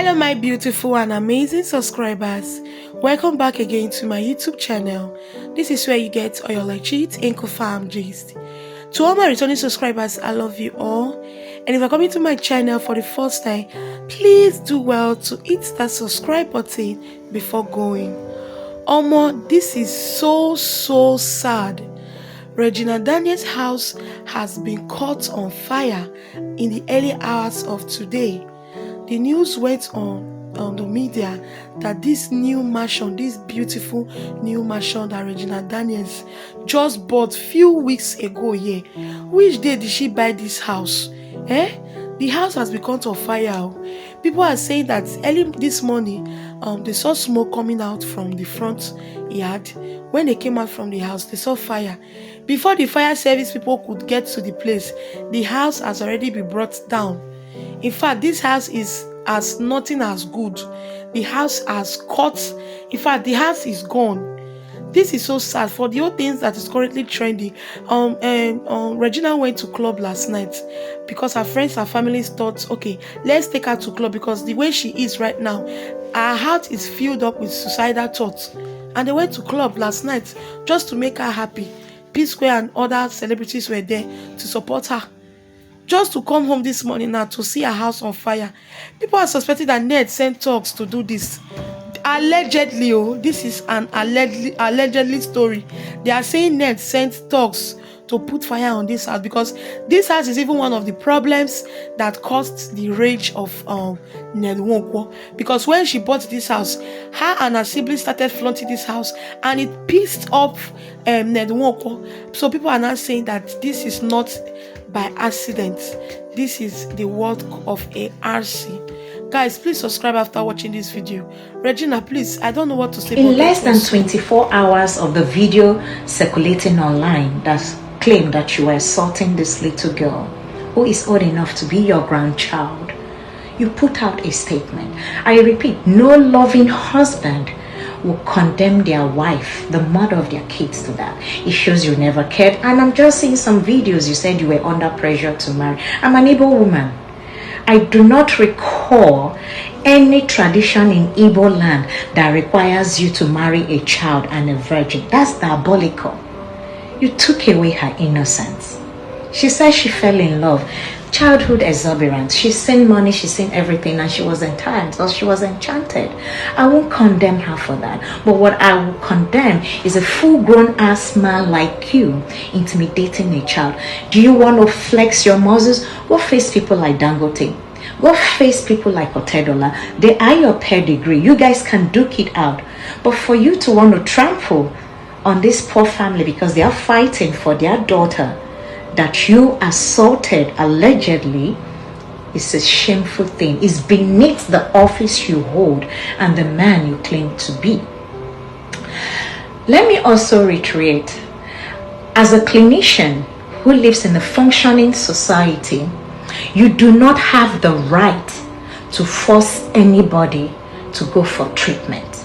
Hello my beautiful and amazing subscribers, welcome back again to my YouTube channel. This is where you get all your legit Inco Farm gist. To all my returning subscribers, I love you all, and if you're coming to my channel for the first time, please do well to hit that subscribe button before going. Omo, this is so sad. Regina Daniels' house has been caught on fire in the early hours of today. The news went on the media that this new mansion, this beautiful new mansion that Regina Daniels just bought few weeks ago here. Which day did she buy this house? The house has been caught on fire. People are saying that early this morning, they saw smoke coming out from the front yard. When they came out from the house, they saw fire. Before the fire service people could get to the place, the house has already been brought down. In fact, this house is as nothing as good. The house has caught. In fact, the house is gone. This is so sad for the old things that is currently trending. Regina went to club last night because her friends, her family thought, okay, let's take her to club because the way she is right now, her heart is filled up with suicidal thoughts. And they went to club last night just to make her happy. P Square and other celebrities were there to support her. Just to come home this morning now to see her house on fire. People are suspecting that Ned sent thugs to do this. Allegedly, this is an allegedly story. They are saying Ned sent thugs to put fire on this house because this house is even one of the problems that caused the rage of Ned Nwoko. Because when she bought this house, her and her siblings started flaunting this house and it pissed off Ned Nwoko. So people are now saying that this is not by accident. This is the work of a RC. Guys, please subscribe after watching this video. Regina, please, I don't know what to say. In less than 24 hours of the video circulating online that claimed that you were assaulting this little girl who is old enough to be your grandchild, you put out a statement. I repeat, no loving husband will condemn their wife, the mother of their kids, to that. It shows you never cared. And I'm just seeing some videos. You said you were under pressure to marry. I'm an Igbo woman. I do not recall any tradition in Igbo land that requires you to marry a child and a virgin. That's diabolical. You took away her innocence. She said she fell in love. Childhood exuberance. She's seen money, she's seen everything, and she was enticed or she was enchanted. I won't condemn her for that. But what I will condemn is a full-grown ass man like you intimidating a child. Do you want to flex your muscles? Go face people like Dangote. Go face people like Otedola. They are your pedigree. You guys can duke it out. But for you to want to trample on this poor family because they are fighting for their daughter that you assaulted allegedly is a shameful thing. It's beneath the office you hold and the man you claim to be. Let me also reiterate, as a clinician who lives in a functioning society, you do not have the right to force anybody to go for treatment.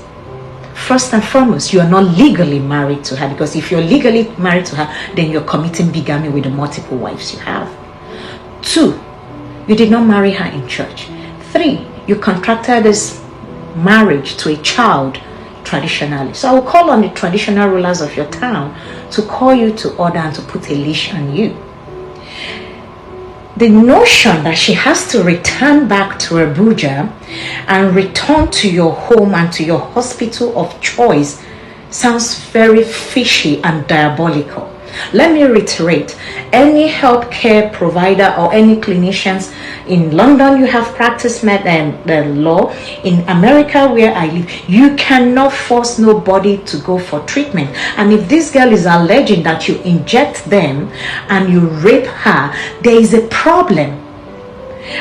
First and foremost, you are not legally married to her, because if you're legally married to her, then you're committing bigamy with the multiple wives you have. 2, you did not marry her in church. 3, you contracted this marriage to a child traditionally. So I will call on the traditional rulers of your town to call you to order and to put a leash on you. The notion that she has to return back to Abuja and return to your home and to your hospital of choice sounds very fishy and diabolical. Let me reiterate, any healthcare provider or any clinicians in London, you have practiced the law. In America, where I live, you cannot force nobody to go for treatment. And if this girl is alleging that you inject them and you rape her, there is a problem.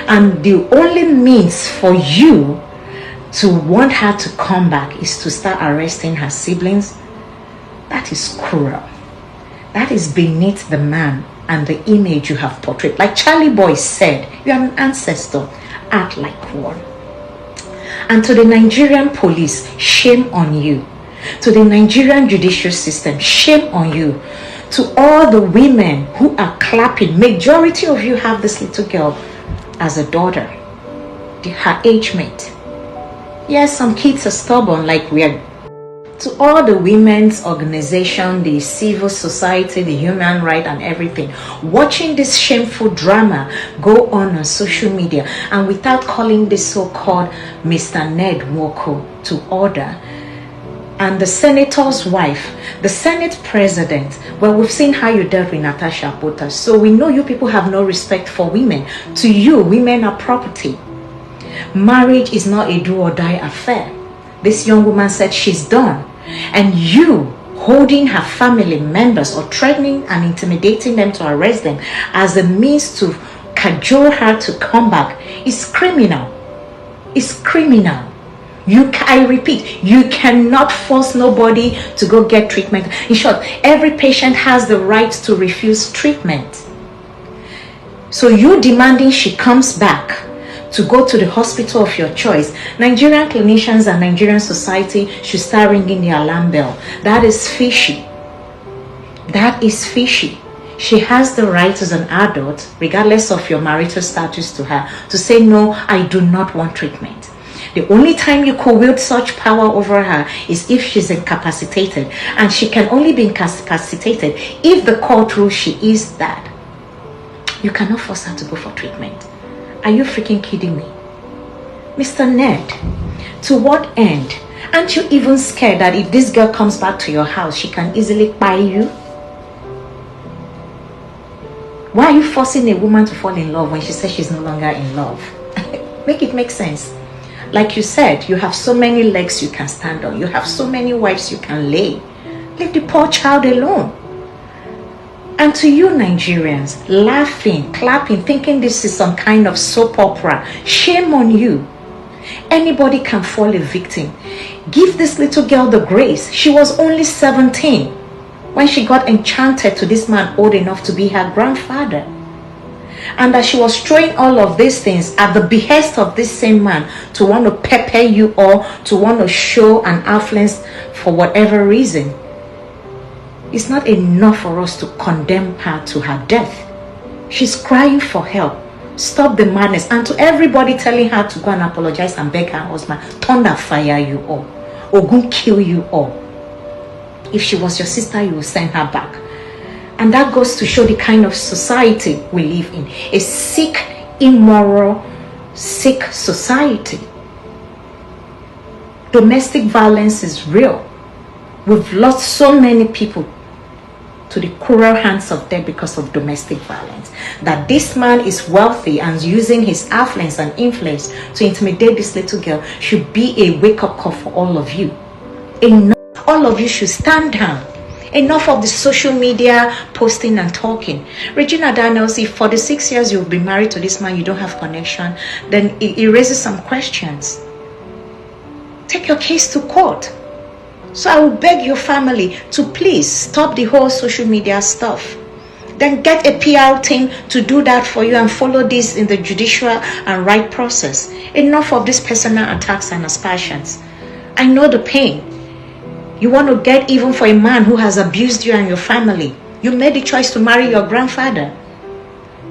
And the only means for you to want her to come back is to start arresting her siblings. That is cruel. That is beneath the man and the image you have portrayed. Like Charlie Boy said, you are an ancestor. Act like one. And to the Nigerian police, shame on you. To the Nigerian judicial system, shame on you. To all the women who are clapping, majority of you have this little girl as a daughter, her age mate. Yes, some kids are stubborn, like we are. To all the women's organization, the civil society, the human right and everything, watching this shameful drama go on social media, and without calling this so-called Mr. Ned Nwoko to order, and the senator's wife, the Senate president, well, we've seen how you dealt with Natasha Potas, so we know you people have no respect for women. To you, women are property. Marriage is not a do or die affair. This young woman said she's done. And you holding her family members or threatening and intimidating them to arrest them as a means to cajole her to come back is criminal. It's criminal. I repeat, you cannot force nobody to go get treatment. In short, every patient has the right to refuse treatment. So you demanding she comes back to go to the hospital of your choice, Nigerian clinicians and Nigerian society should start ringing the alarm bell. That is fishy. That is fishy. She has the right as an adult, regardless of your marital status to her, to say, no, I do not want treatment. The only time you could wield such power over her is if she's incapacitated. And she can only be incapacitated if the court rules she is that. You cannot force her to go for treatment. Are you freaking kidding me? Mr. Ned, to what end? Aren't you even scared that if this girl comes back to your house, she can easily buy you? Why are you forcing a woman to fall in love when she says she's no longer in love? Make it make sense. Like you said, you have so many legs you can stand on. You have so many wives you can lay. Leave the poor child alone. And to you Nigerians, laughing, clapping, thinking this is some kind of soap opera, shame on you. Anybody can fall a victim. Give this little girl the grace. She was only 17 when she got enchanted to this man old enough to be her grandfather. And that she was throwing all of these things at the behest of this same man to want to pepper you or to want to show an affluence for whatever reason. It's not enough for us to condemn her to her death. She's crying for help. Stop the madness. And to everybody telling her to go and apologize and beg her husband, thunder fire you all. Ogun kill you all. If she was your sister, you will send her back. And that goes to show the kind of society we live in. A sick, immoral, sick society. Domestic violence is real. We've lost so many people to the cruel hands of death because of domestic violence. That this man is wealthy and using his affluence and influence to intimidate this little girl should be a wake-up call for all of you. Enough. All of you should stand down. Enough of the social media posting and talking. Regina Daniels, if for the 6 years you've been married to this man, you don't have connection, then it raises some questions. Take your case to court. So I will beg your family to please stop the whole social media stuff. Then get a PR team to do that for you and follow this in the judicial and right process. Enough of these personal attacks and aspersions. I know the pain. You want to get even for a man who has abused you and your family. You made the choice to marry your grandfather.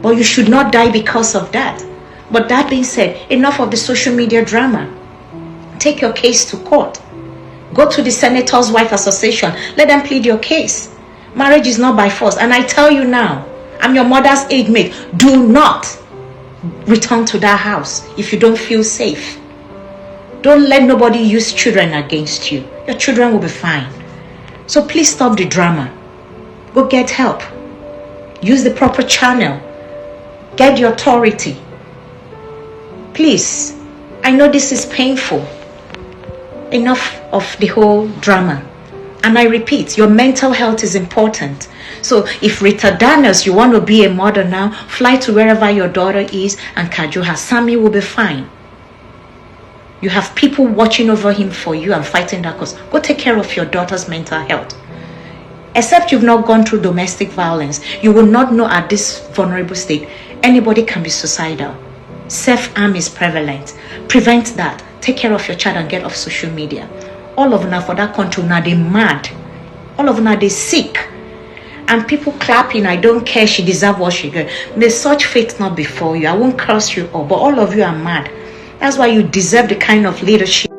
But you should not die because of that. But that being said, enough of the social media drama. Take your case to court. Go to the Senator's Wife Association. Let them plead your case. Marriage is not by force. And I tell you now, I'm your mother's aide mate. Do not return to that house if you don't feel safe. Don't let nobody use children against you. Your children will be fine. So please stop the drama. Go get help. Use the proper channel. Get the authority. Please. I know this is painful. Enough of the whole drama. And I repeat, your mental health is important. So if Rita Daniels, you want to be a mother now, fly to wherever your daughter is and cajole her. Sammy will be fine. You have people watching over him for you and fighting that cause. Go take care of your daughter's mental health. Except you've not gone through domestic violence, you will not know at this vulnerable state, anybody can be suicidal. Self-harm is prevalent. Prevent that. Take care of your child and get off social media. All of them for that country, now they mad. All of them they sick. And people clapping, I don't care, she deserves what she got. May such fate not before you. I won't curse you all, but all of you are mad. That's why you deserve the kind of leadership